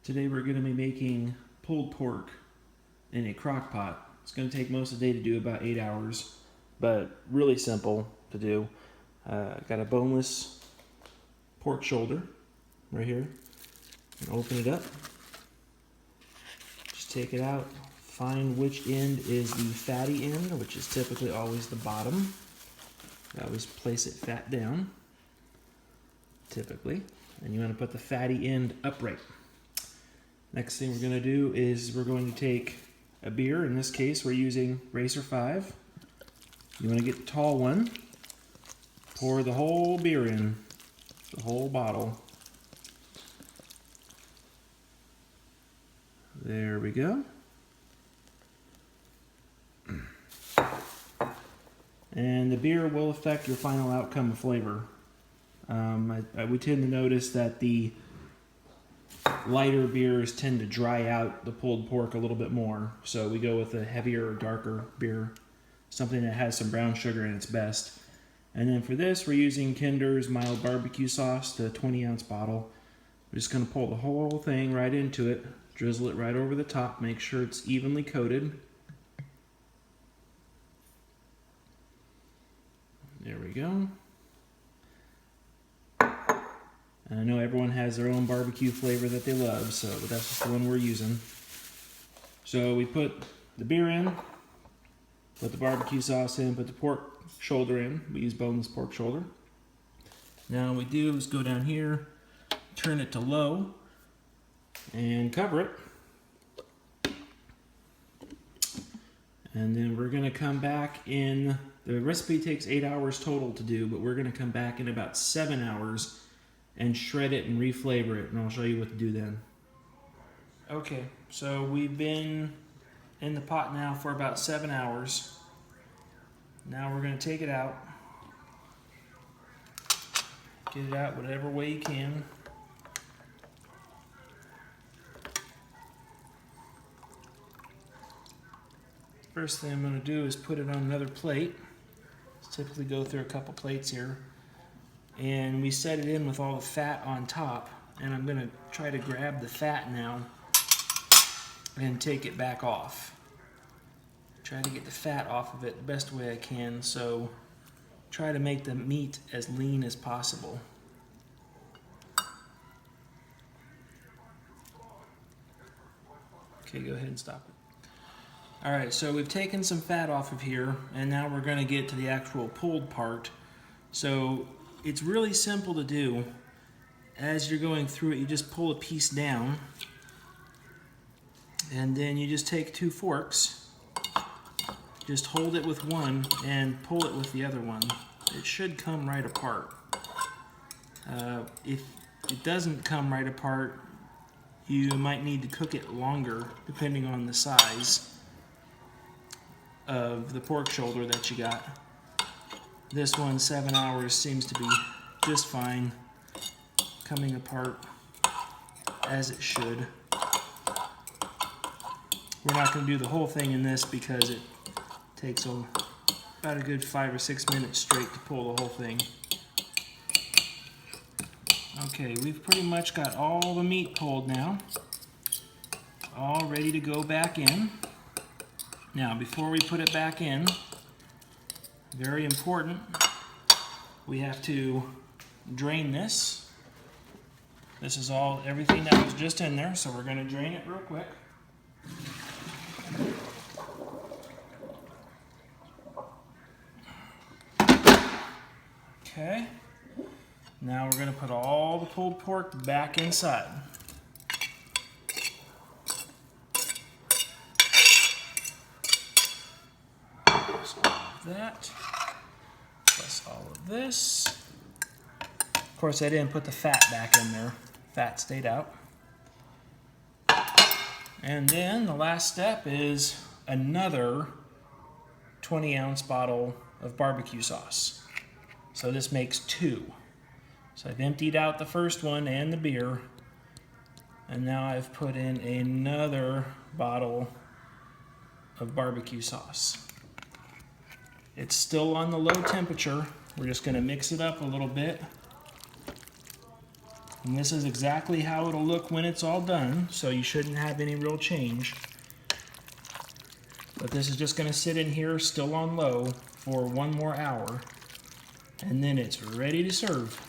Today we're going to be making pulled pork in a crock pot. It's going to take most of the day to do, about 8 hours, but really simple to do. Got a boneless pork shoulder right here. And open it up. Just take it out. Find which end is the fatty end, which is typically always the bottom. I always place it fat down, typically. And you want to put the fatty end upright. Next thing we're going to do is we're going to take a beer. In this case, we're using Racer 5. You want to get the tall one. Pour the whole beer in, the whole bottle. There we go. And the beer will affect your final outcome of flavor. We tend to notice that the lighter beers tend to dry out the pulled pork a little bit more. So we go with a heavier or darker beer, something that has some brown sugar in its best. And then for this, we're using Kinder's mild barbecue sauce, the 20-ounce bottle. We're just going to pull the whole thing right into it, drizzle it right over the top, make sure it's evenly coated. There we go. And I know everyone has their own barbecue flavor that they love, but that's just the one we're using. So we put the beer in, put the barbecue sauce in, put the pork shoulder in. We use boneless pork shoulder. Now what we do is go down here, turn it to low, and cover it. And then we're going to come back in. The recipe takes 8 hours total to do, but we're going to come back in about 7 hours and shred it and reflavor it, and I'll show you what to do then. Okay, so we've been in the pot now for about 7 hours. Now we're going to take it out. Get it out whatever way you can. First thing I'm going to do is put it on another plate. Typically go through a couple plates here. And we set it in with all the fat on top. And I'm going to try to grab the fat now and take it back off. Try to get the fat off of it the best way I can. So try to make the meat as lean as possible. Okay, go ahead and stop it. Alright, so we've taken some fat off of here, and now we're going to get to the actual pulled part. So it's really simple to do. As you're going through it, you just pull a piece down, and then you just take 2 forks, just hold it with one and pull it with the other one. It should come right apart. If it doesn't come right apart, you might need to cook it longer depending on the size of the pork shoulder that you got. This one, 7 hours, seems to be just fine, coming apart as it should. We're not going to do the whole thing in this because it takes about a good 5 or 6 minutes straight to pull the whole thing. Okay, we've pretty much got all the meat pulled now, all ready to go back in. Now, before we put it back in, very important, we have to drain this. This is everything that was just in there, so we're going to drain it real quick. Okay, now we're going to put all the pulled pork back inside. That plus all of this. Of course, I didn't put the fat back in there. Fat stayed out. And then the last step is another 20-ounce bottle of barbecue sauce. So this makes 2. So I've emptied out the first one and the beer, and now I've put in another bottle of barbecue sauce. It's still on the low temperature. We're just going to mix it up a little bit. And this is exactly how it'll look when it's all done, so you shouldn't have any real change. But this is just going to sit in here still on low for 1 more hour, and then it's ready to serve.